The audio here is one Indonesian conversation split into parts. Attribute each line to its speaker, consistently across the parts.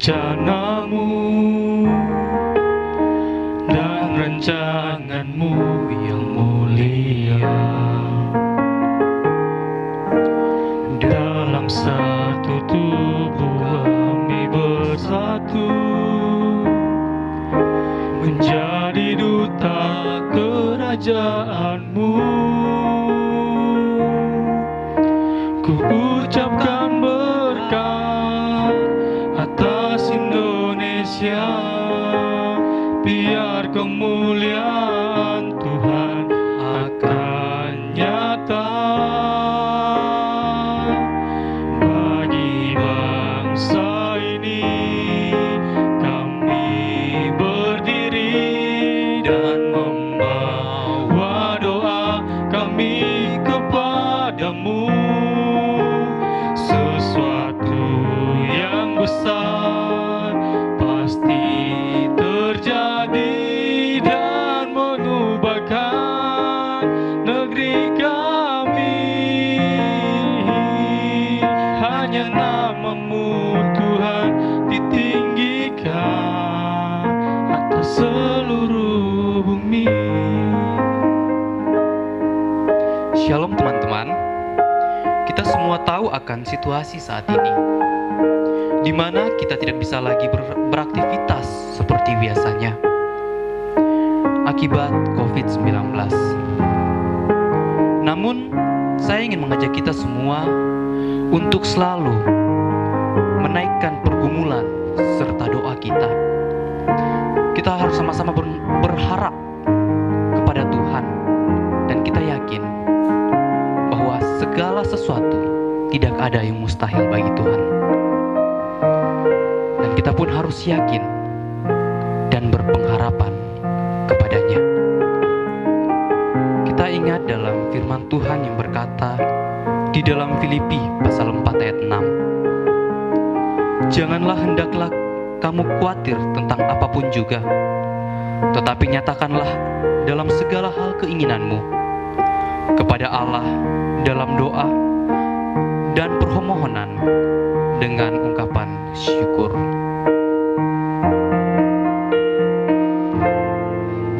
Speaker 1: rencanamu dan rancanganmu yang mulia. Dalam satu tubuh kami bersatu, menjadi duta kerajaanmu. Ku ucapkan berkat atas Indonesia, biar kemuliaan Tuhan akan nyata bagi bangsa ini. Kami berdiri dan membawa doa kami kepadamu. Sesuatu yang besar pasti terjadi dan mengubahkan negeri kami. Hanya namamu Tuhan ditinggikan atas seluruh bumi.
Speaker 2: Shalom teman-teman. Kita semua tahu akan situasi saat ini, di mana kita tidak bisa lagi beraktivitas seperti biasanya akibat COVID-19. Namun, saya ingin mengajak kita semua untuk selalu menaikkan pergumulan serta doa kita. Kita harus sama-sama berharap kepada Tuhan, dan kita yakin bahwa segala sesuatu tidak ada yang mustahil bagi Tuhan. Dan kita pun harus yakin dan berpengharapan kepadanya. Kita ingat dalam firman Tuhan yang berkata di dalam Filipi pasal 4 ayat 6, janganlah hendaklah kamu khawatir tentang apapun juga, tetapi nyatakanlah dalam segala hal keinginanmu kepada Allah dalam doa dan permohonan dengan ungkapan syukur.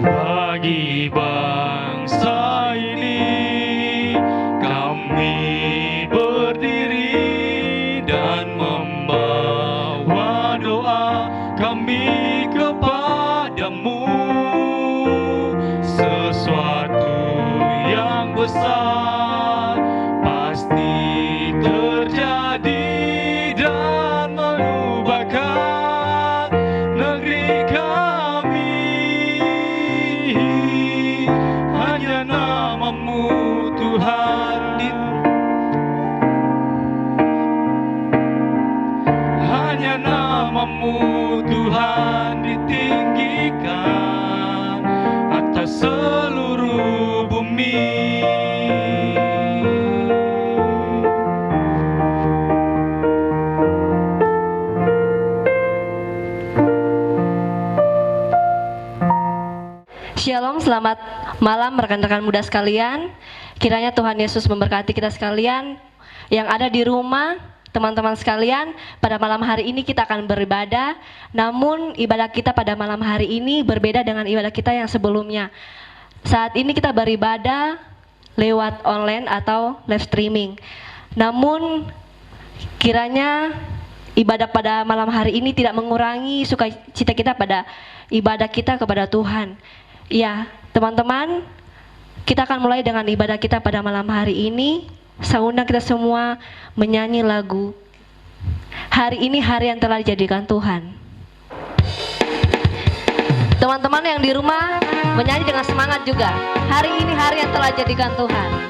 Speaker 1: Bagi bangsa ini kami berdiri dan membawa doa kami kepadamu. Sesuatu yang besar pasti terjadi dan mengubahkan negeri kami. Hanya namamu Tuhan hanya namamu Tuhan ditinggikan atas seluruh bumi.
Speaker 3: Shalom, selamat malam rekan-rekan muda sekalian. Kiranya Tuhan Yesus memberkati kita sekalian yang ada di rumah. Teman-teman sekalian, pada malam hari ini kita akan beribadah. Namun ibadah kita pada malam hari ini berbeda dengan ibadah kita yang sebelumnya. Saat ini kita beribadah lewat online atau live streaming. Namun kiranya ibadah pada malam hari ini tidak mengurangi sukacita kita pada ibadah kita kepada Tuhan. Ya, teman-teman, kita akan mulai dengan ibadah kita pada malam hari ini. Saya undang kita semua menyanyi lagu Hari Ini Hari Yang Telah Dijadikan Tuhan. Teman-teman yang di rumah menyanyi dengan semangat juga. Hari ini hari yang telah dijadikan Tuhan.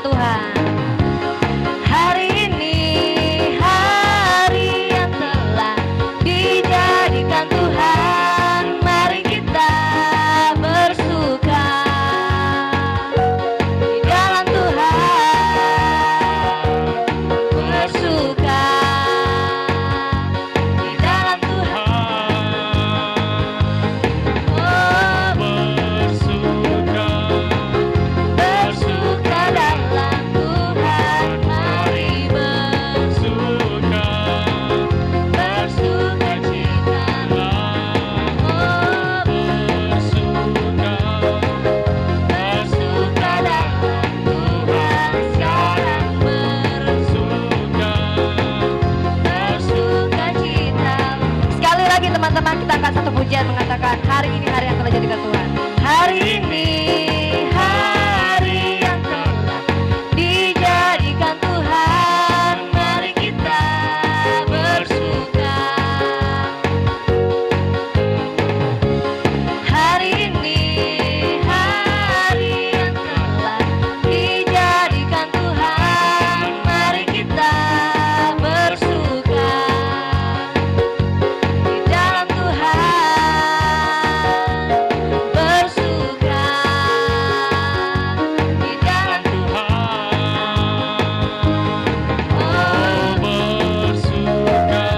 Speaker 3: Tuhan, hari ini hari pujian mengatakan, hari ini hari yang telah jadikan Tuhan. Hari ini hari yang telah dijadikan Tuhan. Mari kita bersuka. Hari ini hari yang telah dijadikan Tuhan. Mari kita bersuka di dalam Tuhan. Bersuka di dalam Tuhan. Oh,
Speaker 1: bersuka,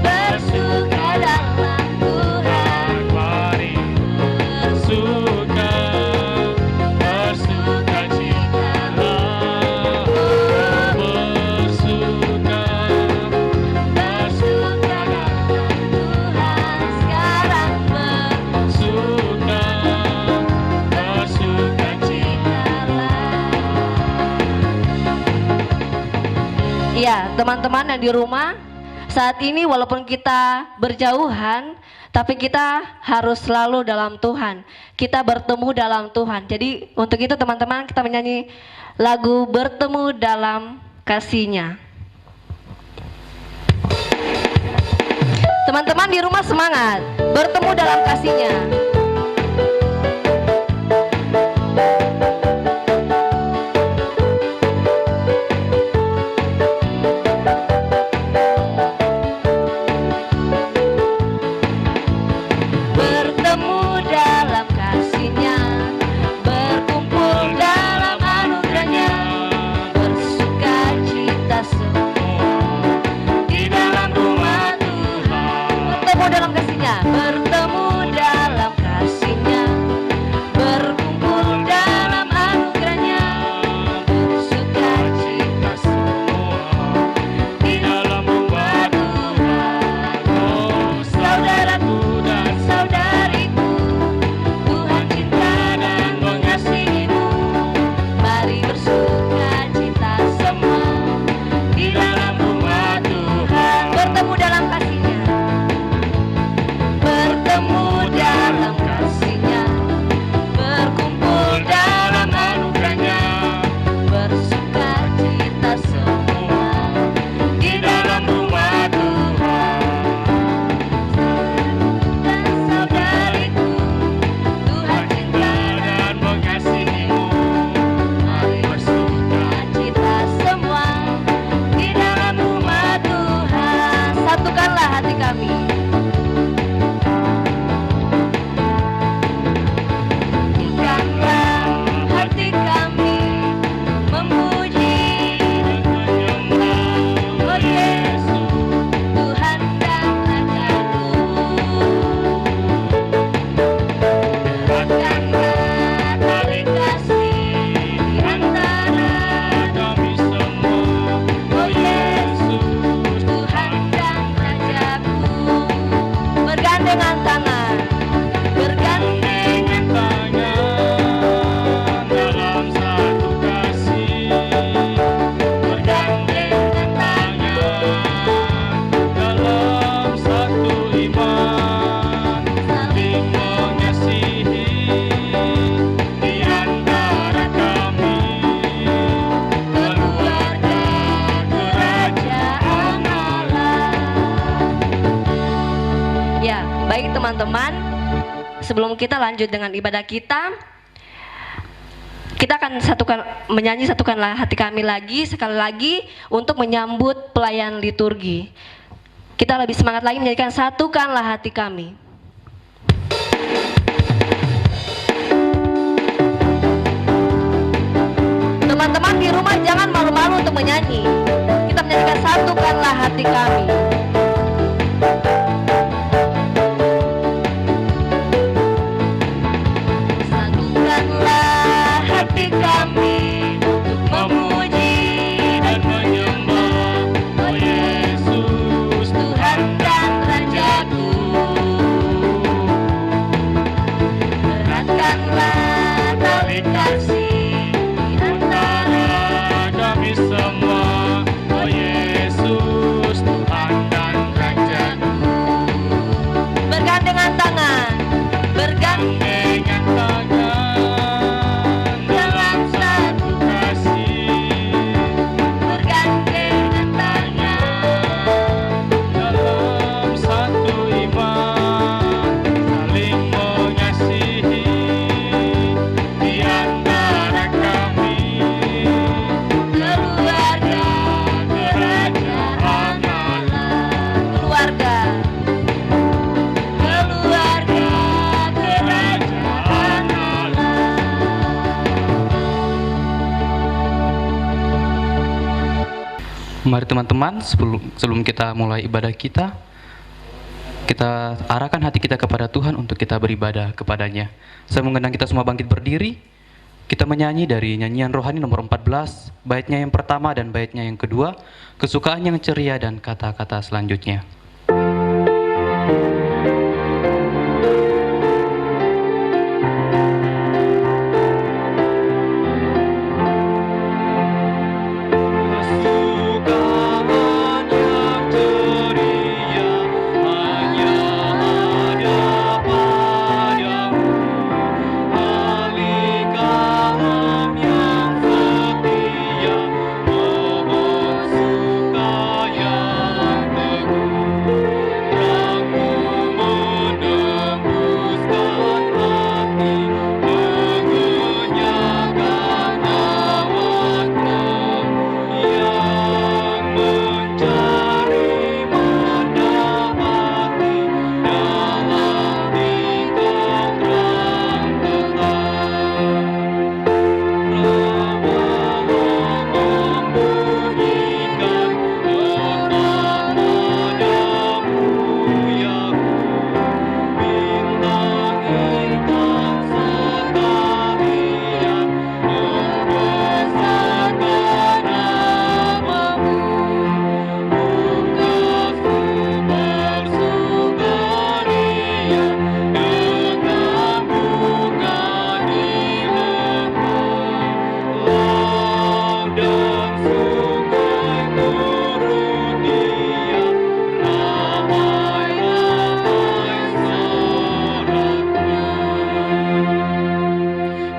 Speaker 3: bersuka dalam Tuhan.
Speaker 1: mari bersuka, bersuka citalah. Bersuka,
Speaker 3: Bersuka dalam Tuhan. Sekarang
Speaker 1: bersuka, bersuka
Speaker 3: Iya, teman-teman yang di rumah, saat ini walaupun kita berjauhan, tapi kita harus selalu dalam Tuhan. Kita bertemu dalam Tuhan. Jadi untuk itu teman-teman, kita menyanyi lagu Bertemu Dalam Kasih-Nya. Teman-teman di rumah semangat, bertemu dalam kasih-Nya. Bertemu dalam kasih-Nya, berkumpul dalam anugerah-Nya, bersuka cita semua di dalam rumah Tuhan. Bertemu dalam kasih-Nya, bertemu dalam kasih-Nya, berkumpul dalam anugerah-Nya, bersuka cita semua di dalam rumah Tuhan. Oh, saudaraku dan saudariku, Tuhan cinta dan mengasihimu. Mari bersuka cita semua di dalam rumah Tuhan. Bertemu dalam kasih-Nya, bertemu dalam kasih-Nya, berkumpul dalam anugerah-Nya, bersuka cita semua di dalam rumah Tuhan. Dan saudariku, Tuhan cinta dan mengasihimu. Mari bersuka cita semua di dalam rumah Tuhan. Satukanlah hati kami. Satukanlah hati kami memuji dan menyembah Oh Yesus, Tuhan dan Rajaku. Eratkanlah tali kasih di antara
Speaker 1: kami semua.
Speaker 3: Oh Yesus, Tuhan dan Rajaku. Bergandengan tangan, bergandengan
Speaker 1: Tangan dalam satu kasih, bergandengan tangan dalam satu iman, saling mengasihi di antara kami,
Speaker 3: keluarga kerajaan Allah. Ya, baik teman-teman, sebelum kita lanjut dengan ibadah kita akan menyanyi Satukanlah Hati Kami lagi, sekali lagi untuk menyambut pelayan liturgi. Kita lebih semangat lagi menyanyikan Satukanlah Hati Kami. Teman-teman di rumah jangan malu-malu untuk menyanyi. Kita menyanyikan Satukanlah Hati Kami. Satukanlah hati kami untuk memuji
Speaker 1: dan menyembah
Speaker 3: Oh Yesus, Tuhan dan Rajaku. Eratkanlah tali kasih di antara
Speaker 1: kami semua. Oh Yesus, Tuhan
Speaker 2: Mari teman-teman, sebelum kita mulai ibadah kita arahkan hati kita kepada Tuhan untuk kita beribadah kepadanya. Saya mengundang kita semua bangkit berdiri. Kita menyanyi dari nyanyian rohani nomor 14, baitnya yang pertama dan baitnya yang kedua, kesukaan yang ceria dan kata-kata selanjutnya.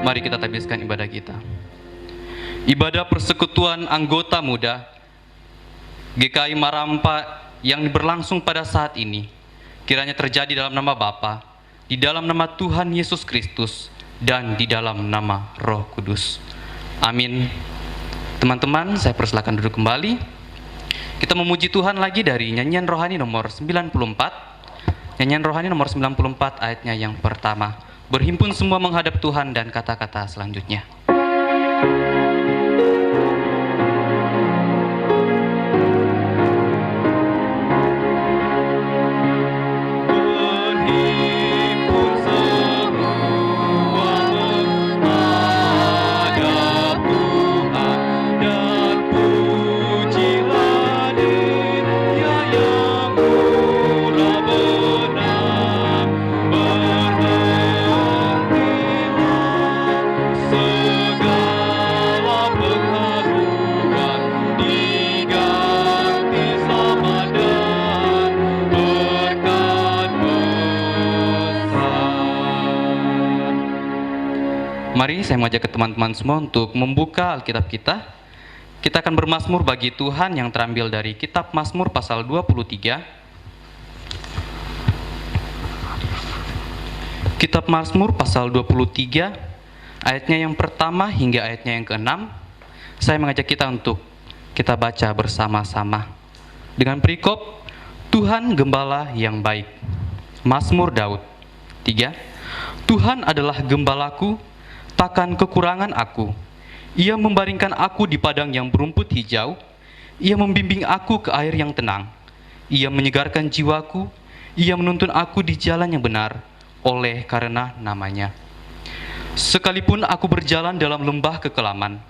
Speaker 2: Mari kita tabiskan ibadah kita. Ibadah persekutuan anggota muda GKI Marampa yang berlangsung pada saat ini kiranya terjadi dalam nama Bapa, di dalam nama Tuhan Yesus Kristus, dan di dalam nama Roh Kudus. Amin. Teman-teman, saya persilakan duduk kembali. Kita memuji Tuhan lagi dari nyanyian rohani nomor 94. Nyanyian rohani nomor 94 ayatnya yang pertama. Berhimpun semua menghadap Tuhan dan kata-kata selanjutnya. Mari saya mengajak ke teman-teman semua untuk membuka Alkitab kita. Kita akan bermazmur bagi Tuhan yang terambil dari kitab Mazmur pasal 23. Kitab Mazmur pasal 23, ayatnya yang pertama hingga ayatnya yang ke-6. Saya mengajak kita untuk kita baca bersama-sama. Dengan perikop, Tuhan Gembala yang baik. Mazmur Daud 3. Tuhan adalah gembalaku, takkan kekurangan aku. Ia membaringkan aku di padang yang berumput hijau. Ia membimbing aku ke air yang tenang. Ia menyegarkan jiwaku. Ia menuntun aku di jalan yang benar, oleh karena namanya. Sekalipun aku berjalan dalam lembah kekelaman,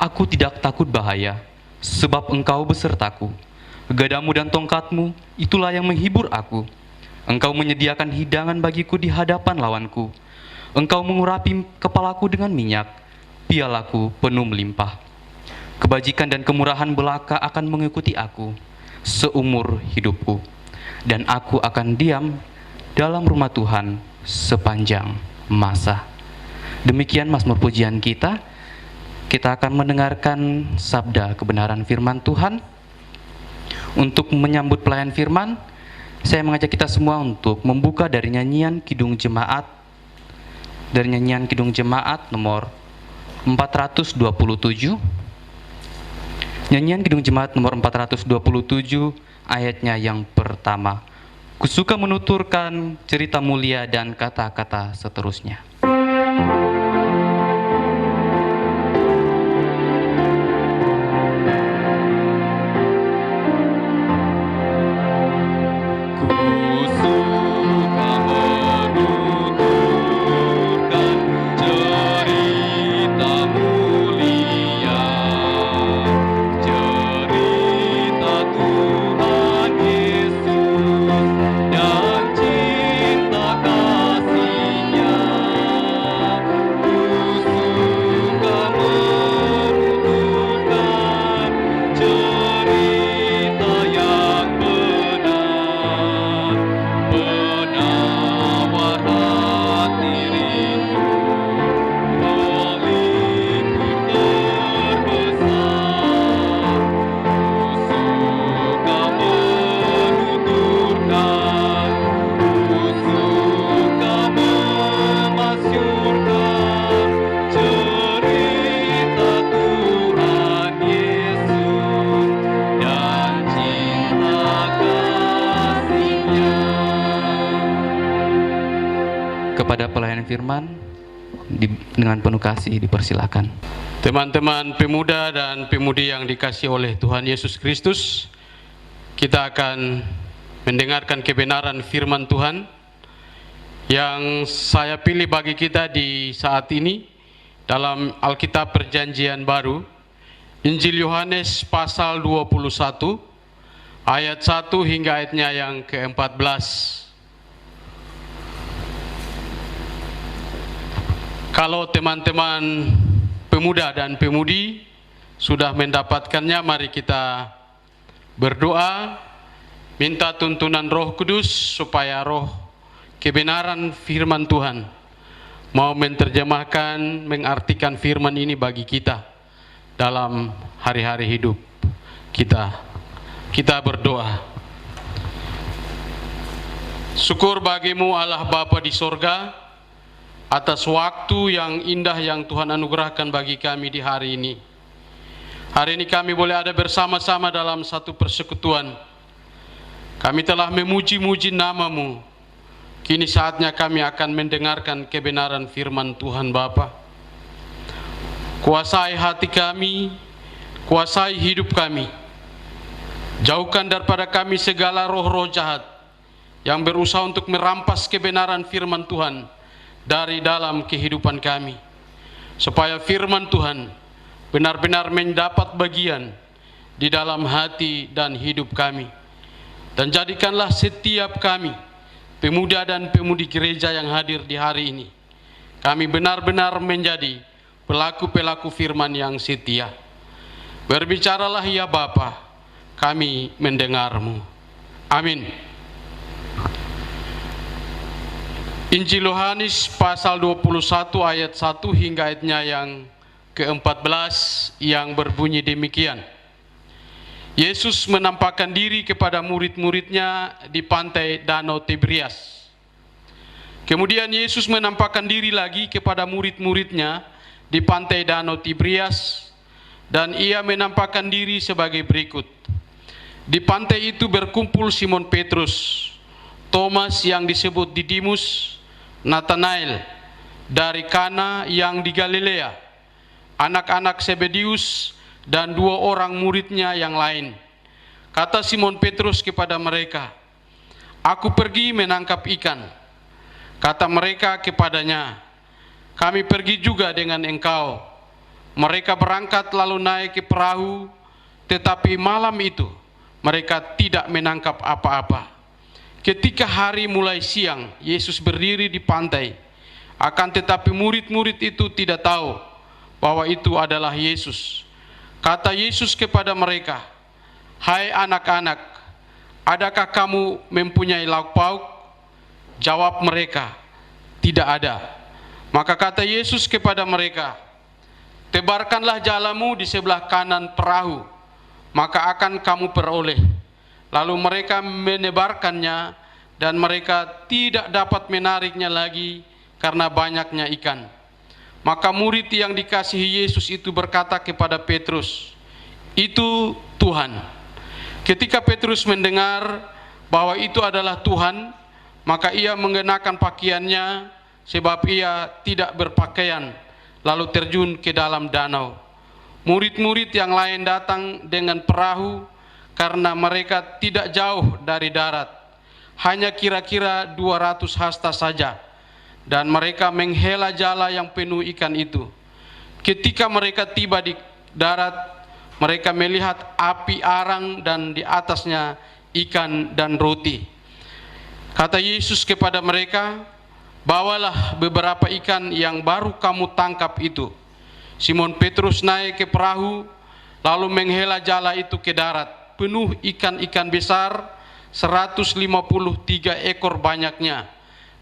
Speaker 2: aku tidak takut bahaya, sebab Engkau besertaku. Gadamu dan tongkatmu, itulah yang menghibur aku. Engkau menyediakan hidangan bagiku di hadapan lawanku. Engkau mengurapi kepalaku dengan minyak, pialaku penuh melimpah. Kebajikan dan kemurahan belaka akan mengikuti aku seumur hidupku, dan aku akan diam dalam rumah Tuhan sepanjang masa. Demikian mazmur pujian kita. Kita akan mendengarkan sabda kebenaran firman Tuhan. Untuk menyambut pelayan firman, saya mengajak kita semua untuk membuka dari nyanyian Kidung Jemaat, nomor 427. Nyanyian Kidung Jemaat nomor 427, ayatnya yang pertama. Kusuka menuturkan cerita mulia dan kata-kata seterusnya. firman, dengan penuh kasih dipersilakan.
Speaker 1: Teman-teman pemuda dan pemudi yang dikasihi oleh Tuhan Yesus Kristus, kita akan mendengarkan kebenaran firman Tuhan yang saya pilih bagi kita di saat ini dalam Alkitab Perjanjian Baru, Injil Yohanes pasal 21, ayat 1 hingga ayatnya yang ke-14. Kalau teman-teman pemuda dan pemudi sudah mendapatkannya, mari kita berdoa, minta tuntunan Roh Kudus supaya roh kebenaran firman Tuhan mau menerjemahkan, mengartikan firman ini bagi kita dalam hari-hari hidup kita. Kita berdoa. Syukur bagimu Allah Bapa di sorga, atas waktu yang indah yang Tuhan anugerahkan bagi kami di hari ini. Hari ini kami boleh ada bersama-sama dalam satu persekutuan. Kami telah memuji-muji nama-Mu. Kini saatnya kami akan mendengarkan kebenaran firman Tuhan Bapa. Kuasai hati kami, kuasai hidup kami. Jauhkan daripada kami segala roh-roh jahat yang berusaha untuk merampas kebenaran firman Tuhan dari dalam kehidupan kami, supaya firman Tuhan benar-benar mendapat bagian di dalam hati dan hidup kami. Dan jadikanlah setiap kami, pemuda dan pemudi gereja yang hadir di hari ini, kami benar-benar menjadi pelaku-pelaku firman yang setia. Berbicaralah ya Bapa, kami mendengar-Mu. Amin. Injil Yohanes pasal 21 ayat 1 hingga ayatnya yang ke-14 yang berbunyi demikian. Yesus menampakkan diri kepada murid-muridnya di pantai Danau Tiberias. Kemudian Yesus menampakkan diri lagi kepada murid-muridnya di pantai Danau Tiberias, dan ia menampakkan diri sebagai berikut. Di pantai itu berkumpul Simon Petrus, Thomas yang disebut Didimus, Nathanael dari Kana yang di Galilea, anak-anak Zebedius, dan 2 orang muridnya yang lain. Kata Simon Petrus kepada mereka, "Aku pergi menangkap ikan." Kata mereka kepadanya, "Kami pergi juga dengan engkau." Mereka berangkat lalu naik ke perahu, tetapi malam itu mereka tidak menangkap apa-apa. Ketika hari mulai siang, Yesus berdiri di pantai. Akan tetapi murid-murid itu tidak tahu bahwa itu adalah Yesus. Kata Yesus kepada mereka, "Hai anak-anak, adakah kamu mempunyai lauk pauk?" Jawab mereka, "Tidak ada." Maka kata Yesus kepada mereka, "Tebarkanlah jalamu di sebelah kanan perahu, maka akan kamu peroleh." Lalu mereka menebarkannya, dan mereka tidak dapat menariknya lagi karena banyaknya ikan. Maka murid yang dikasihi Yesus itu berkata kepada Petrus, "Itu Tuhan." Ketika Petrus mendengar bahwa itu adalah Tuhan, maka ia mengenakan pakaiannya, sebab ia tidak berpakaian, lalu terjun ke dalam danau. Murid-murid yang lain datang dengan perahu, karena mereka tidak jauh dari darat, hanya kira-kira 200 hasta saja, dan mereka menghela jala yang penuh ikan itu. Ketika mereka tiba di darat, mereka melihat api arang dan di atasnya ikan dan roti. Kata Yesus kepada mereka, "Bawalah beberapa ikan yang baru kamu tangkap itu." Simon Petrus naik ke perahu, lalu menghela jala itu ke darat, penuh ikan-ikan besar, 153 ekor banyaknya,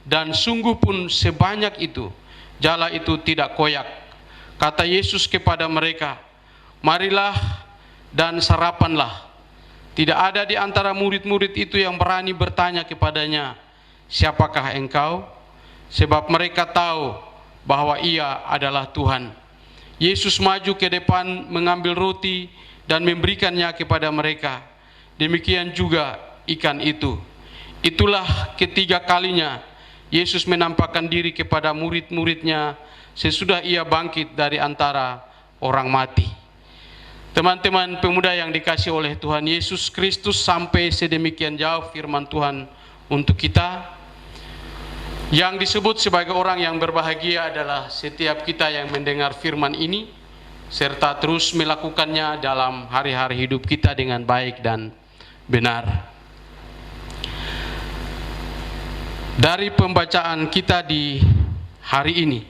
Speaker 1: dan sungguh pun sebanyak itu, jala itu tidak koyak. Kata Yesus kepada mereka, "Marilah dan sarapanlah." Tidak ada di antara murid-murid itu yang berani bertanya kepadanya, "Siapakah engkau?" Sebab mereka tahu bahwa ia adalah Tuhan. Yesus maju ke depan mengambil roti dan memberikannya kepada mereka. Demikian juga ikan itu. Itulah ketiga kalinya Yesus menampakkan diri kepada murid-muridnya sesudah ia bangkit dari antara orang mati. Teman-teman pemuda yang dikasihi oleh Tuhan Yesus Kristus, sampai sedemikian jauh firman Tuhan untuk kita. Yang disebut sebagai orang yang berbahagia adalah setiap kita yang mendengar firman ini serta terus melakukannya dalam hari-hari hidup kita dengan baik dan benar. Dari pembacaan kita di hari ini,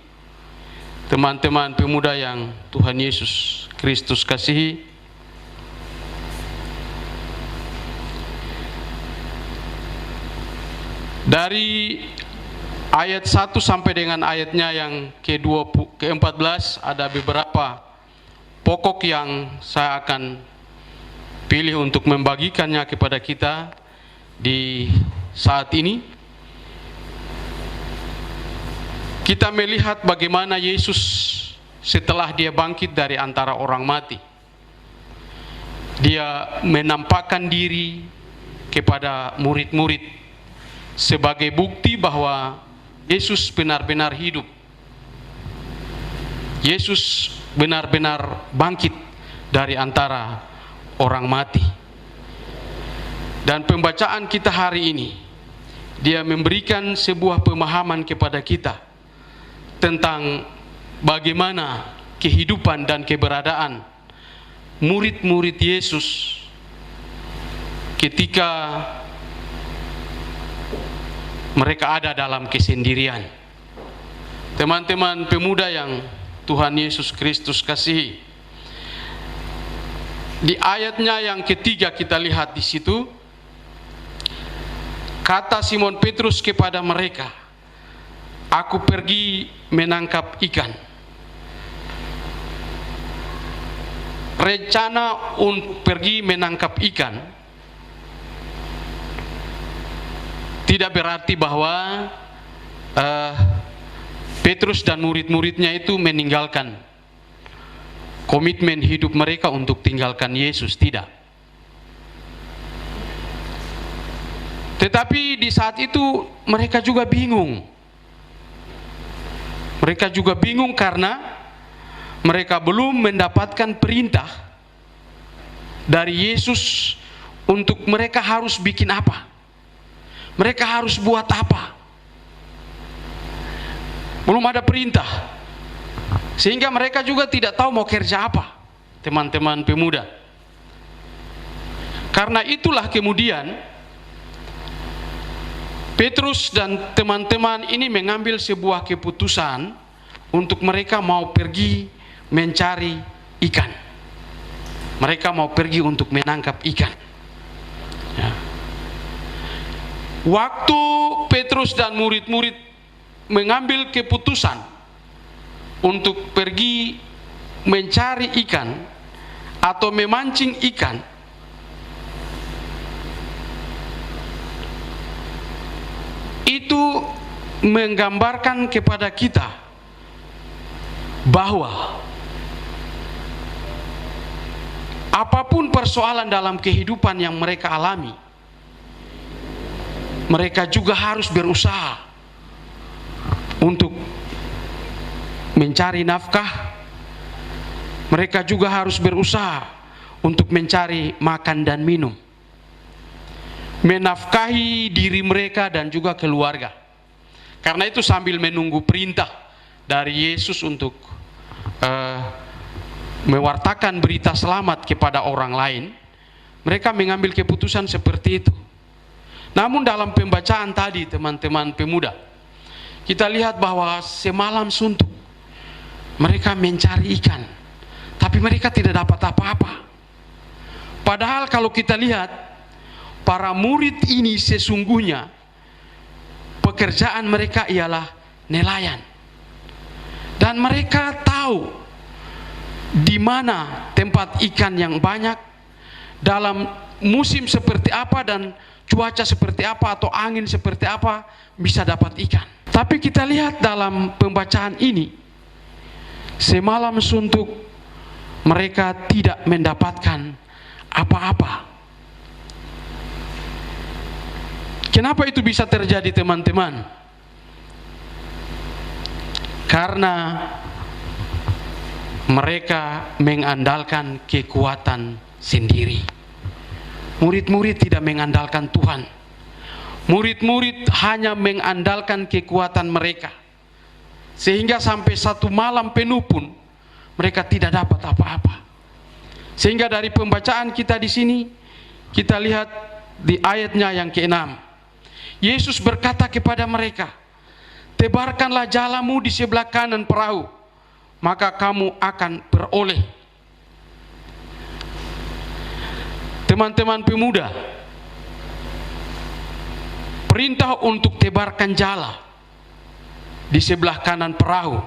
Speaker 1: teman-teman pemuda yang Tuhan Yesus Kristus kasihi, dari ayat 1 sampai dengan ayatnya yang ke-14 ada beberapa pokok yang saya akan pilih untuk membagikannya kepada kita di saat ini. Kita melihat bagaimana Yesus setelah dia bangkit dari antara orang mati, dia menampakkan diri kepada murid-murid sebagai bukti bahwa Yesus benar-benar hidup. Yesus benar-benar bangkit dari antara orang mati. Dan pembacaan kita hari ini, dia memberikan sebuah pemahaman kepada kita tentang bagaimana kehidupan dan keberadaan murid-murid Yesus ketika mereka ada dalam kesendirian. Teman-teman pemuda yang Tuhan Yesus Kristus kasihi, di ayatnya yang ketiga kita lihat di situ, kata Simon Petrus kepada mereka, "Aku pergi menangkap ikan." Rencana untuk pergi menangkap ikan tidak berarti bahwa Petrus dan murid-muridnya itu meninggalkan komitmen hidup mereka untuk tinggalkan Yesus, tidak. Tetapi di saat itu mereka juga bingung. Mereka juga bingung karena mereka belum mendapatkan perintah dari Yesus untuk mereka harus bikin apa. Mereka harus buat apa. Belum ada perintah. Sehingga mereka juga tidak tahu mau kerja apa, teman-teman pemuda. Karena itulah kemudian Petrus dan teman-teman ini mengambil sebuah keputusan untuk mereka mau pergi mencari ikan. Mereka mau pergi untuk menangkap ikan. Ya. Waktu Petrus dan murid-murid mengambil keputusan untuk pergi mencari ikan atau memancing ikan, itu menggambarkan kepada kita bahwa apapun persoalan dalam kehidupan yang mereka alami, mereka juga harus berusaha untuk mencari nafkah. Mereka juga harus berusaha untuk mencari makan dan minum, menafkahi diri mereka dan juga keluarga. Karena itu sambil menunggu perintah dari Yesus untuk mewartakan berita selamat kepada orang lain, mereka mengambil keputusan seperti itu. Namun dalam pembacaan tadi, teman-teman pemuda, kita lihat bahwa semalam suntuk mereka mencari ikan, tapi mereka tidak dapat apa-apa. Padahal kalau kita lihat, para murid ini sesungguhnya pekerjaan mereka ialah nelayan. Dan mereka tahu di mana tempat ikan yang banyak, dalam musim seperti apa dan cuaca seperti apa atau angin seperti apa bisa dapat ikan. Tapi kita lihat dalam pembacaan ini, semalam suntuk mereka tidak mendapatkan apa-apa. Kenapa itu bisa terjadi, teman-teman? Karena mereka mengandalkan kekuatan sendiri. Murid-murid tidak mengandalkan Tuhan. Murid-murid hanya mengandalkan kekuatan mereka. Sehingga sampai satu malam penuh pun mereka tidak dapat apa-apa. Sehingga dari pembacaan kita di sini, kita lihat di ayatnya yang ke-6. Yesus berkata kepada mereka, "Tebarkanlah jalamu di sebelah kanan perahu, maka kamu akan beroleh." Teman-teman pemuda, perintah untuk tebarkan jala di sebelah kanan perahu,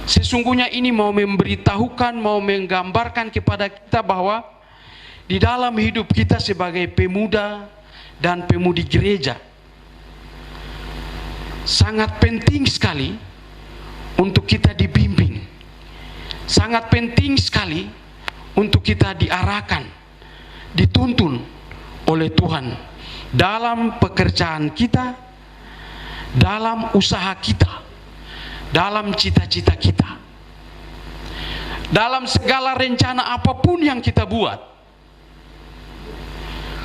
Speaker 1: sesungguhnya ini mau memberitahukan, mau menggambarkan kepada kita bahwa di dalam hidup kita sebagai pemuda dan pemudi gereja, sangat penting sekali untuk kita dibimbing, sangat penting sekali untuk kita diarahkan, dituntun oleh Tuhan dalam pekerjaan kita, dalam usaha kita, dalam cita-cita kita, dalam segala rencana apapun yang kita buat.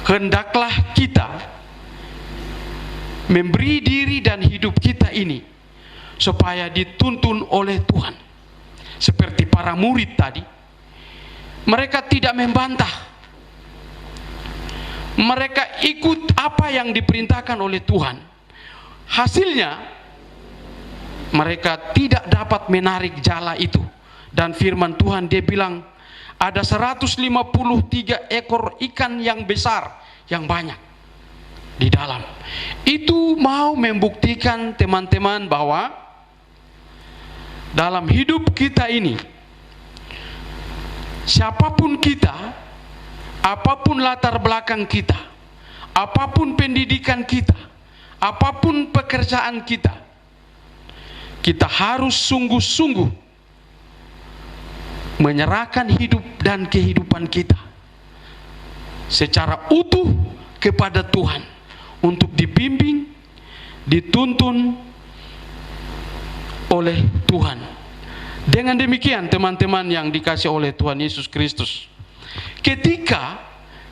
Speaker 1: Hendaklah kita memberi diri dan hidup kita ini supaya dituntun oleh Tuhan. Seperti para murid tadi, mereka tidak membantah. Mereka ikut apa yang diperintahkan oleh Tuhan. Hasilnya, mereka tidak dapat menarik jala itu. Dan firman Tuhan, dia bilang, ada 153 ekor ikan yang besar, yang banyak di dalam. Itu mau membuktikan teman-teman bahwa dalam hidup kita ini, siapapun kita, apapun latar belakang kita, apapun pendidikan kita, apapun pekerjaan kita, kita harus sungguh-sungguh menyerahkan hidup dan kehidupan kita secara utuh kepada Tuhan untuk dibimbing, dituntun oleh Tuhan. Dengan demikian teman-teman yang dikasih oleh Tuhan Yesus Kristus, ketika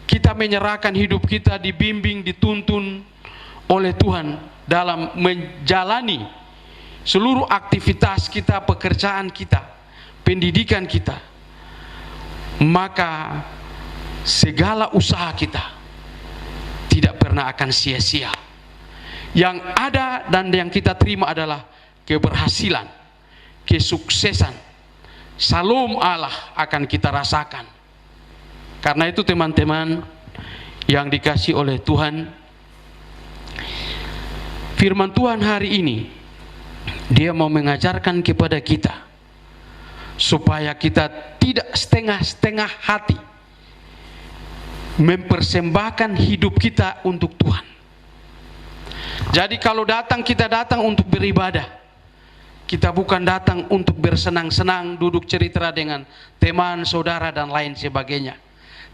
Speaker 1: kita menyerahkan hidup kita, dibimbing, dituntun oleh Tuhan dalam menjalani seluruh aktivitas kita, pekerjaan kita, pendidikan kita, maka segala usaha kita tidak pernah akan sia-sia. Yang ada dan yang kita terima adalah keberhasilan, kesuksesan, Shalom Allah akan kita rasakan. Karena itu teman-teman yang dikasih oleh Tuhan, firman Tuhan hari ini, dia mau mengajarkan kepada kita supaya kita tidak setengah-setengah hati mempersembahkan hidup kita untuk Tuhan. Jadi kalau datang, kita datang untuk beribadah. Kita bukan datang untuk bersenang-senang, duduk cerita dengan teman, saudara, dan lain sebagainya.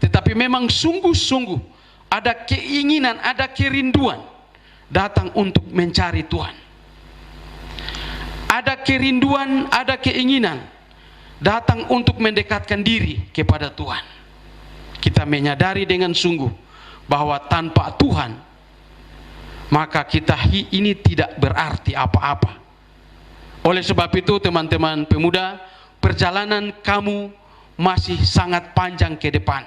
Speaker 1: Tetapi memang sungguh-sungguh ada keinginan, ada kerinduan datang untuk mencari Tuhan. Ada kerinduan, ada keinginan datang untuk mendekatkan diri kepada Tuhan. Kita menyadari dengan sungguh bahwa tanpa Tuhan, maka kita ini tidak berarti apa-apa. Oleh sebab itu teman-teman pemuda, perjalanan kamu masih sangat panjang ke depan.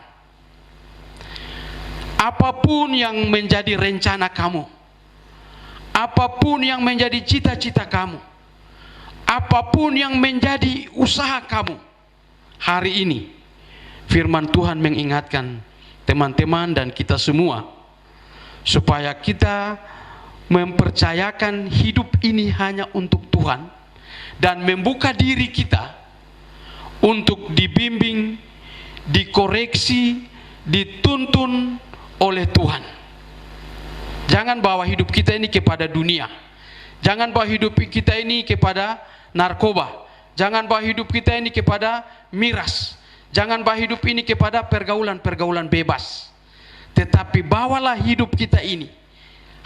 Speaker 1: Apapun yang menjadi rencana kamu, apapun yang menjadi cita-cita kamu, apapun yang menjadi usaha kamu, hari ini firman Tuhan mengingatkan teman-teman dan kita semua supaya kita mempercayakan hidup ini hanya untuk Tuhan dan membuka diri kita untuk dibimbing, dikoreksi, dituntun oleh Tuhan. Jangan bawa hidup kita ini kepada dunia. Jangan bawa hidup kita ini kepada narkoba. Jangan bawa hidup kita ini kepada miras. Jangan bawa hidup ini kepada pergaulan-pergaulan bebas. Tetapi bawalah hidup kita ini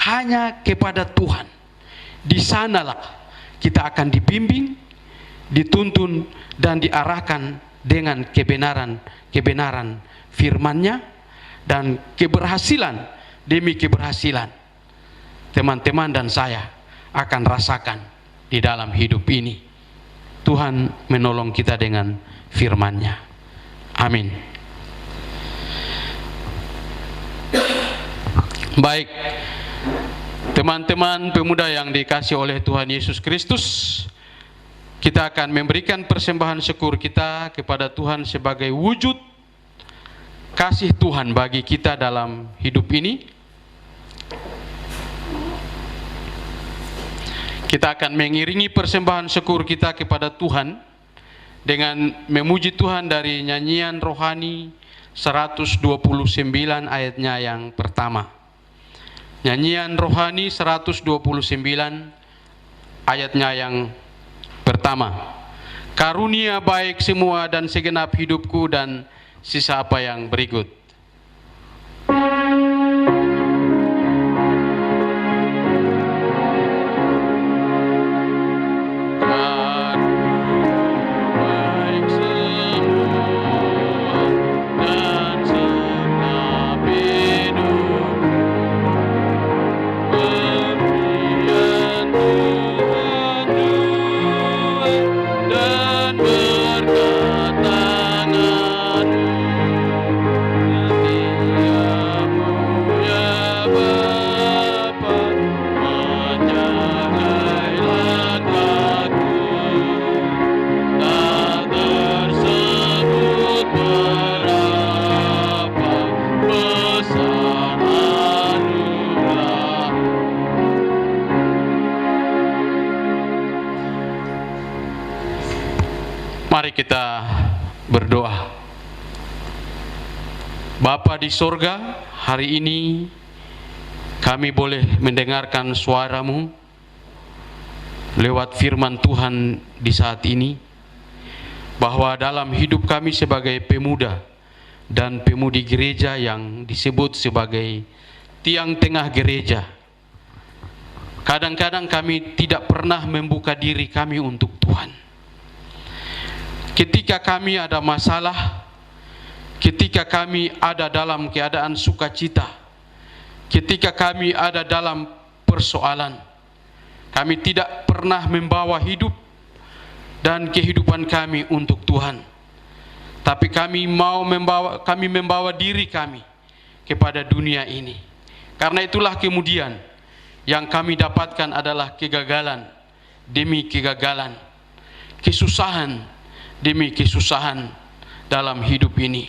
Speaker 1: hanya kepada Tuhan. Di sanalah kita akan dibimbing, dituntun, dan diarahkan dengan kebenaran firman-Nya, dan keberhasilan demi keberhasilan teman-teman dan saya akan rasakan di dalam hidup ini. Tuhan menolong kita dengan firman-Nya. Amin. Baik, teman-teman pemuda yang dikasihi oleh Tuhan Yesus Kristus, kita akan memberikan persembahan syukur kita kepada Tuhan sebagai wujud kasih Tuhan bagi kita dalam hidup ini. Kita akan mengiringi persembahan syukur kita kepada Tuhan dengan memuji Tuhan dari nyanyian rohani 129 ayatnya yang pertama. Nyanyian rohani 129 ayatnya yang pertama. Karunia baik semua dan segenap hidupku dan sisa apa yang berikut. Mari kita berdoa. Bapa di sorga, hari ini kami boleh mendengarkan suara-Mu lewat firman Tuhan di saat ini, bahwa dalam hidup kami sebagai pemuda dan pemudi gereja yang disebut sebagai tiang tengah gereja, kadang-kadang kami tidak pernah membuka diri kami untuk Tuhan. Ketika kami ada masalah, ketika kami ada dalam keadaan sukacita, ketika kami ada dalam persoalan, kami tidak pernah membawa hidup dan kehidupan kami untuk Tuhan. Tapi kami membawa diri kami kepada dunia ini. Karena itulah kemudian yang kami dapatkan adalah kegagalan demi kegagalan, kesusahan demi kesusahan dalam hidup ini.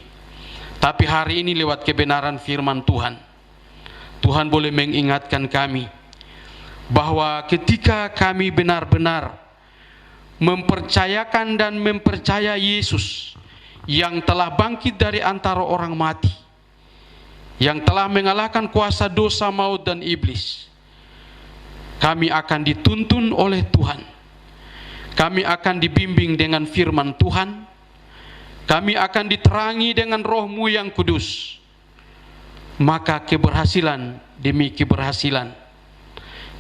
Speaker 1: Tapi hari ini lewat kebenaran firman Tuhan, Tuhan boleh mengingatkan kami bahwa ketika kami benar-benar mempercayakan dan mempercaya Yesus yang telah bangkit dari antara orang mati, yang telah mengalahkan kuasa dosa, maut, dan iblis, kami akan dituntun oleh Tuhan. Kami akan dibimbing dengan firman Tuhan. Kami akan diterangi dengan Roh-Mu yang kudus. Maka keberhasilan demi keberhasilan,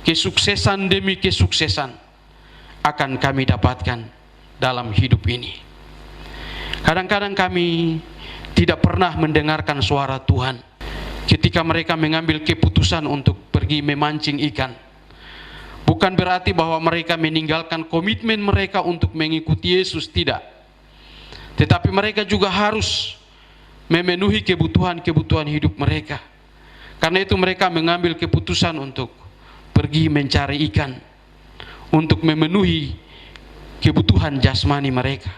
Speaker 1: kesuksesan demi kesuksesan akan kami dapatkan dalam hidup ini. Kadang-kadang kami tidak pernah mendengarkan suara Tuhan ketika mereka mengambil keputusan untuk pergi memancing ikan. Bukan berarti bahwa mereka meninggalkan komitmen mereka untuk mengikuti Yesus, tidak. Tetapi mereka juga harus memenuhi kebutuhan-kebutuhan hidup mereka. Karena itu mereka mengambil keputusan untuk pergi mencari ikan, untuk memenuhi kebutuhan jasmani mereka.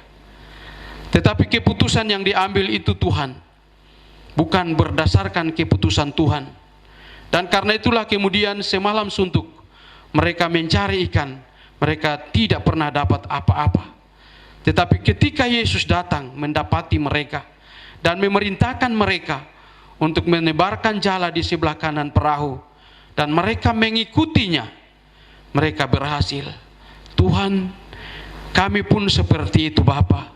Speaker 1: Tetapi keputusan yang diambil itu Tuhan, bukan berdasarkan keputusan Tuhan. Dan karena itulah kemudian semalam suntuk mereka mencari ikan, mereka tidak pernah dapat apa-apa. Tetapi ketika Yesus datang mendapati mereka dan memerintahkan mereka untuk menebarkan jala di sebelah kanan perahu, dan mereka mengikutinya, mereka berhasil. Tuhan, kami pun seperti itu Bapa,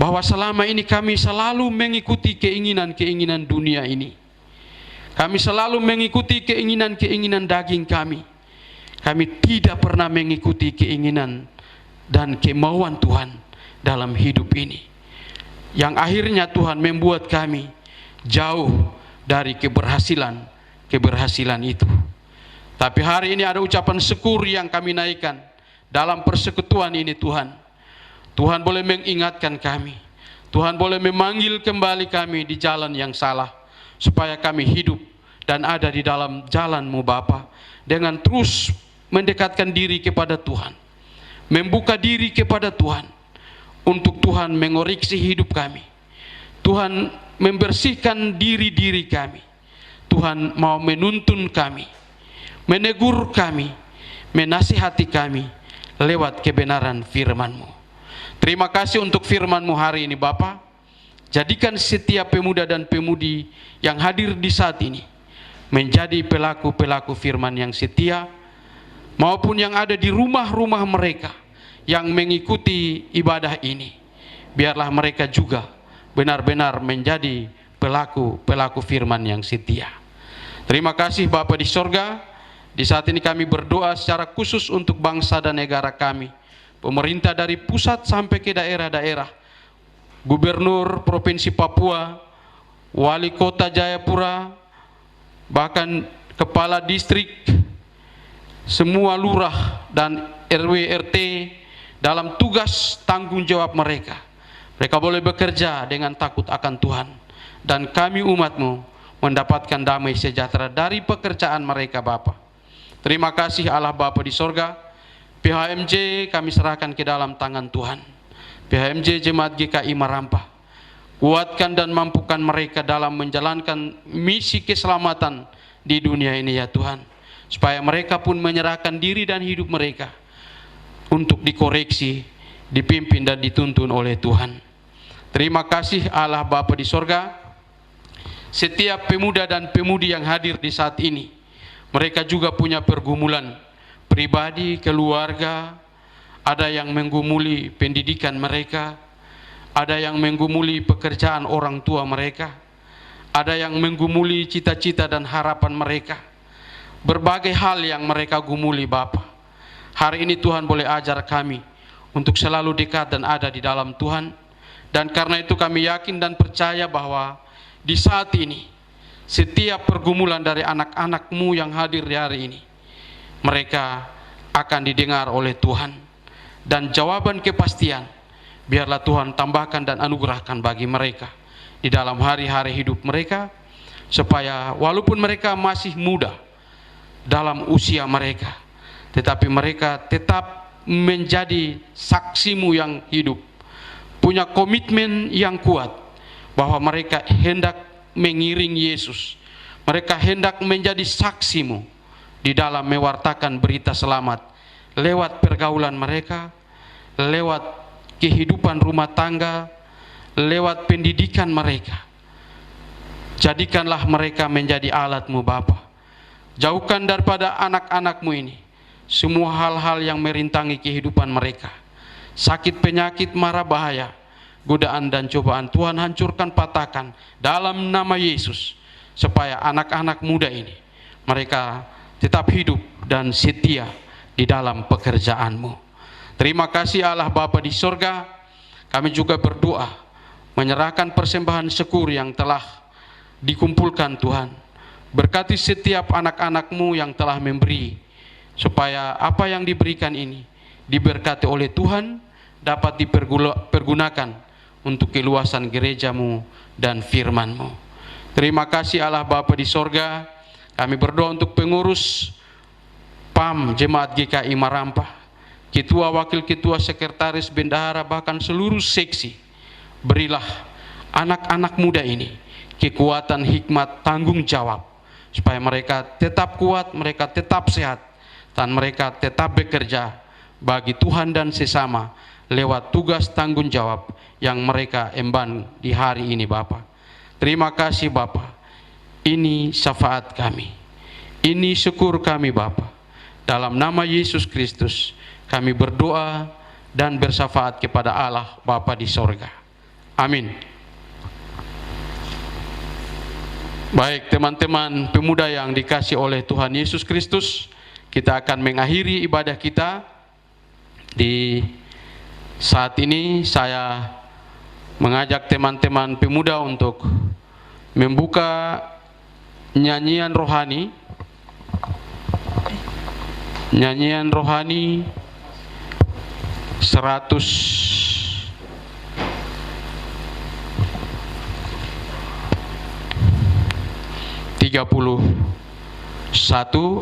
Speaker 1: bahwa selama ini kami selalu mengikuti keinginan-keinginan dunia ini. Kami selalu mengikuti keinginan-keinginan daging kami. Kami tidak pernah mengikuti keinginan dan kemauan Tuhan dalam hidup ini, yang akhirnya Tuhan membuat kami jauh dari keberhasilan itu. Tapi hari ini ada ucapan syukur yang kami naikkan dalam persekutuan ini. Tuhan boleh mengingatkan kami, Tuhan boleh memanggil kembali kami di jalan yang salah, supaya kami hidup dan ada di dalam jalan-Mu Bapa, dengan terus mendekatkan diri kepada Tuhan, membuka diri kepada Tuhan, untuk Tuhan mengoreksi hidup kami. Tuhan membersihkan diri-diri kami. Tuhan mau menuntun kami, menegur kami, menasihati kami lewat kebenaran firman-Mu. Terima kasih untuk firman-Mu hari ini Bapa. Jadikan setiap pemuda dan pemudi yang hadir di saat ini menjadi pelaku-pelaku firman yang setia, maupun yang ada di rumah-rumah mereka yang mengikuti ibadah ini. Biarlah mereka juga benar-benar menjadi pelaku-pelaku firman yang setia. Terima kasih Bapa di sorga. Di saat ini kami berdoa secara khusus untuk bangsa dan negara kami, pemerintah dari pusat sampai ke daerah-daerah, Gubernur Provinsi Papua, Wali Kota Jayapura, bahkan Kepala Distrik, semua lurah dan RW-RT dalam tugas tanggung jawab mereka. Mereka boleh bekerja dengan takut akan Tuhan, dan kami umat-Mu mendapatkan damai sejahtera dari pekerjaan mereka Bapa. Terima kasih Allah Bapa di sorga. PHMJ kami serahkan ke dalam tangan Tuhan. PHMJ Jemaat GKI Marampah, kuatkan dan mampukan mereka dalam menjalankan misi keselamatan di dunia ini ya Tuhan, supaya mereka pun menyerahkan diri dan hidup mereka untuk dikoreksi, dipimpin dan dituntun oleh Tuhan. Terima kasih Allah Bapa di sorga. Setiap pemuda dan pemudi yang hadir di saat ini, mereka juga punya pergumulan pribadi, keluarga. Ada yang menggumuli pendidikan mereka, ada yang menggumuli pekerjaan orang tua mereka, ada yang menggumuli cita-cita dan harapan mereka. Berbagai hal yang mereka gumuli Bapa. Hari ini Tuhan boleh ajar kami untuk selalu dekat dan ada di dalam Tuhan. Dan karena itu kami yakin dan percaya bahwa di saat ini setiap pergumulan dari anak-anak-Mu yang hadir di hari ini, mereka akan didengar oleh Tuhan. Dan jawaban kepastian biarlah Tuhan tambahkan dan anugerahkan bagi mereka di dalam hari-hari hidup mereka, supaya walaupun mereka masih muda dalam usia mereka, tetapi mereka tetap menjadi saksi-Mu yang hidup, punya komitmen yang kuat bahwa mereka hendak mengiring Yesus, mereka hendak menjadi saksi-Mu di dalam mewartakan berita selamat lewat pergaulan mereka, lewat kehidupan rumah tangga, lewat pendidikan mereka. Jadikanlah mereka menjadi alat-Mu Bapa. Jauhkan daripada anak-anak-Mu ini semua hal-hal yang merintangi kehidupan mereka, sakit, penyakit, mara bahaya, godaan dan cobaan. Tuhan hancurkan, patahkan dalam nama Yesus, supaya anak-anak muda ini mereka tetap hidup dan setia di dalam pekerjaan-Mu. Terima kasih Allah Bapa di sorga. Kami juga berdoa menyerahkan persembahan syukur yang telah dikumpulkan Tuhan. Berkati setiap anak-anak-Mu yang telah memberi, supaya apa yang diberikan ini diberkati oleh Tuhan, dapat dipergunakan untuk keluasan gereja-Mu dan firman-Mu. Terima kasih Allah Bapa di sorga. Kami berdoa untuk pengurus PAM Jemaat GKI Marampah, ketua, wakil ketua, sekretaris, bendahara, bahkan seluruh seksi. Berilah anak-anak muda ini kekuatan, hikmat, tanggung jawab, supaya mereka tetap kuat, mereka tetap sehat, dan mereka tetap bekerja bagi Tuhan dan sesama lewat tugas tanggung jawab yang mereka emban di hari ini Bapa. Terima kasih Bapa. Ini syafaat kami, ini syukur kami Bapa. Dalam nama Yesus Kristus kami berdoa dan bersyafaat kepada Allah Bapa di sorga. Amin. Baik teman-teman pemuda yang dikasih oleh Tuhan Yesus Kristus, kita akan mengakhiri ibadah kita. Di saat ini saya mengajak teman-teman pemuda untuk membuka nyanyian rohani. Nyanyian rohani 131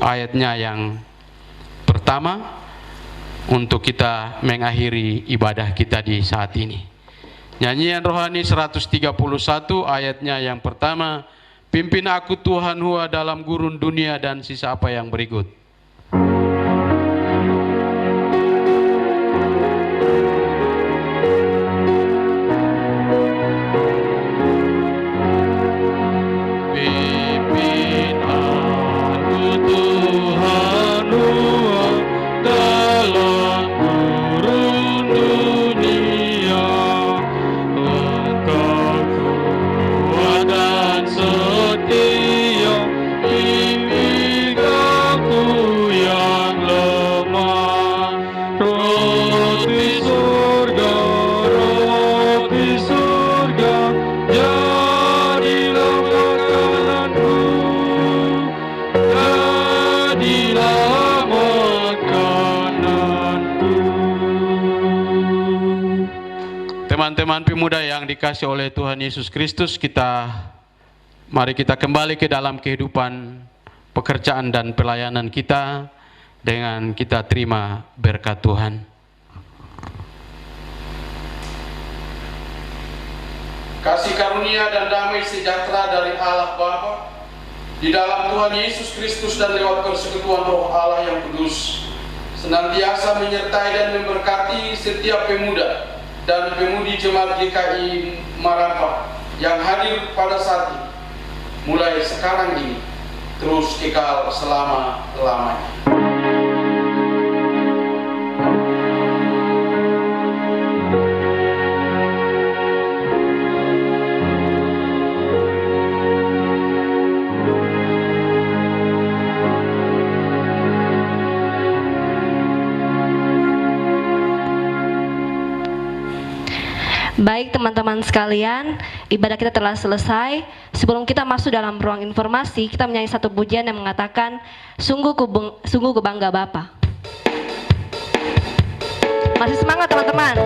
Speaker 1: ayatnya yang pertama untuk kita mengakhiri ibadah kita di saat ini. Nyanyian rohani 131 ayatnya yang pertama, pimpin aku Tuhan Hua dalam gurun dunia dan sisa apa yang berikut. Teman-teman pemuda yang dikasih oleh Tuhan Yesus Kristus, mari kita kembali ke dalam kehidupan pekerjaan dan pelayanan kita dengan kita terima berkat Tuhan. Kasih karunia dan damai sejahtera dari Allah Bapa, di dalam Tuhan Yesus Kristus dan lewat persekutuan Roh Allah yang kudus, senantiasa menyertai dan memberkati setiap pemuda dan pemudi jemaat GKI Marapa yang hadir pada saat ini, mulai sekarang ini, terus kekal selama-lamanya.
Speaker 3: Baik teman-teman sekalian, ibadah kita telah selesai. Sebelum kita masuk dalam ruang informasi, kita menyanyi satu pujian yang mengatakan, sungguh ku bangga Bapa. Masih semangat teman-teman?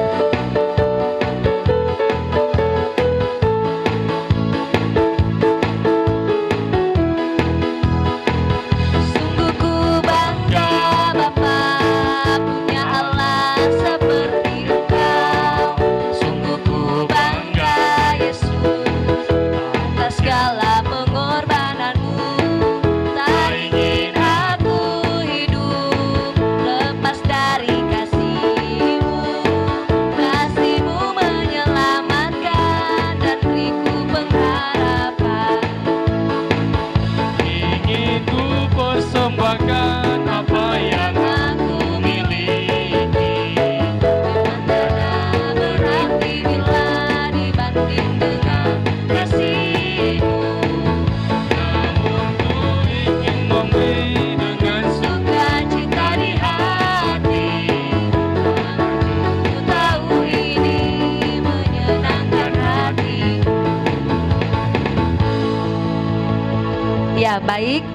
Speaker 3: Ya, baik.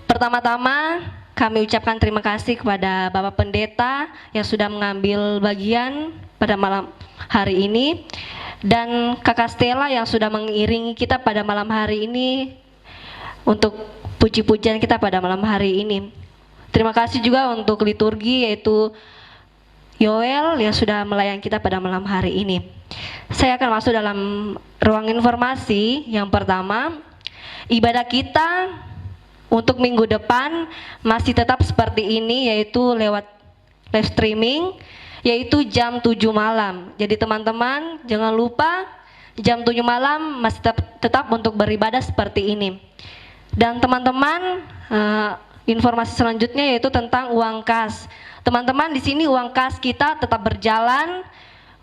Speaker 3: Pertama-tama kami ucapkan terima kasih kepada Bapak Pendeta yang sudah mengambil bagian pada malam hari ini, dan Kakak Stella yang sudah mengiringi kita pada malam hari ini untuk puji-pujian kita pada malam hari ini. Terima kasih juga untuk liturgi, yaitu Yoel yang sudah melayani kita pada malam hari ini. Saya akan masuk dalam ruang informasi. Yang pertama, ibadah kita untuk minggu depan masih tetap seperti ini, yaitu lewat live streaming, yaitu jam 7 malam. Jadi teman-teman jangan lupa jam 7 malam masih tetap untuk beribadah seperti ini. Dan teman-teman, informasi selanjutnya yaitu tentang uang kas. Teman-teman, di sini uang kas kita tetap berjalan.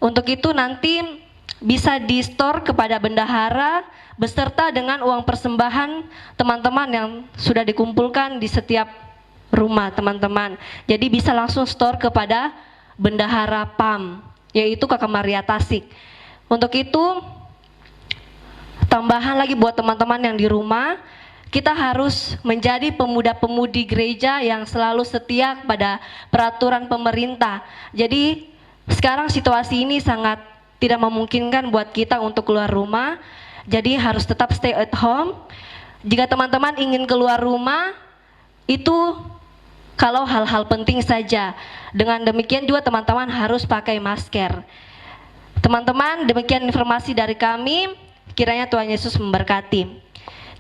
Speaker 3: Untuk itu nanti bisa di-store kepada bendahara beserta dengan uang persembahan teman-teman yang sudah dikumpulkan di setiap rumah teman-teman. Jadi bisa langsung store kepada Bendahara PAM, yaitu Kakak Maria Tasik. Untuk itu, tambahan lagi buat teman-teman yang di rumah, kita harus menjadi pemuda-pemudi gereja yang selalu setia pada peraturan pemerintah. Jadi sekarang situasi ini sangat tidak memungkinkan buat kita untuk keluar rumah, jadi harus tetap stay at home. Jika teman-teman ingin keluar rumah, itu kalau hal-hal penting saja. Dengan demikian juga teman-teman harus pakai masker. Teman-teman, demikian informasi dari kami. Kiranya Tuhan Yesus memberkati.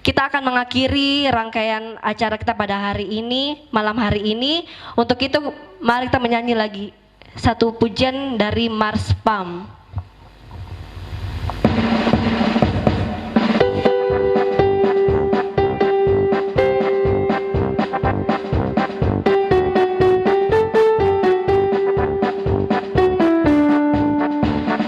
Speaker 3: Kita akan mengakhiri rangkaian acara kita pada hari ini, malam hari ini. Untuk itu, mari kita menyanyi lagi satu pujian dari Mars PAM.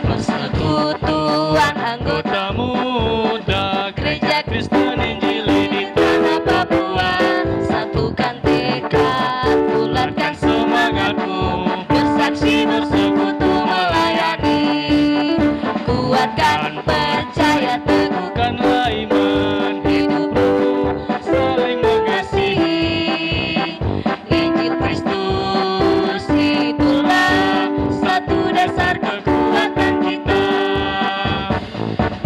Speaker 3: Persekutuan anggota muda Gereja Kristen Injili di tanah Papua, satukan tekad, bulatkan semangatmu, bersaksi bersekutu melayani, kuatkan percaya, teguhkanlah iman, hidup rukun saling mengasihi. Injil Kristus itulah satu dasar kekuatan kita.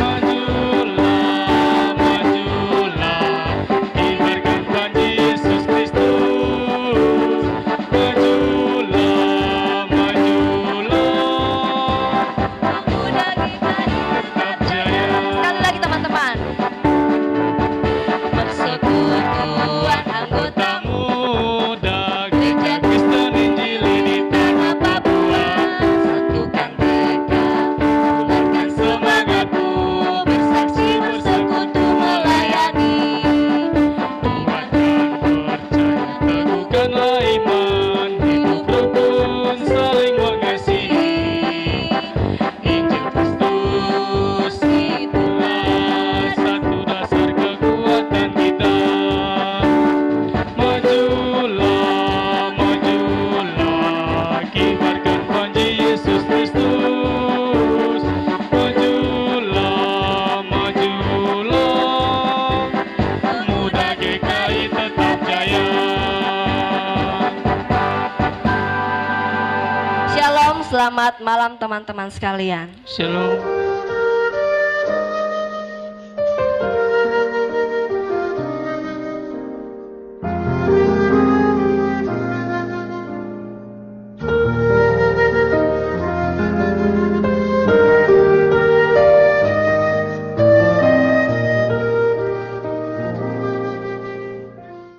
Speaker 3: Majulah, majulah, kibarkan Tuhan Yesus Kristus. Majulah, majulah, pemuda kita tetap jaya. Sekali lagi teman-teman. Persekutuan anggota muda Gereja Kristen Injili di tanah Papua, satukan tekad, bulatkan semangatmu, bersaksi bersekutu melayani, kuatkan percaya, teguhkanlah iman, hidup rukun saling mengasihi. Injil Kristus itulah satu dasar kekuatan kita. Majulah, majulah, kibarkan Tuhan Yesus Kristus. Majulah, majulah, pemuda GKI tetap jaya. Shalom, selamat malam teman-teman sekalian.
Speaker 1: Shalom.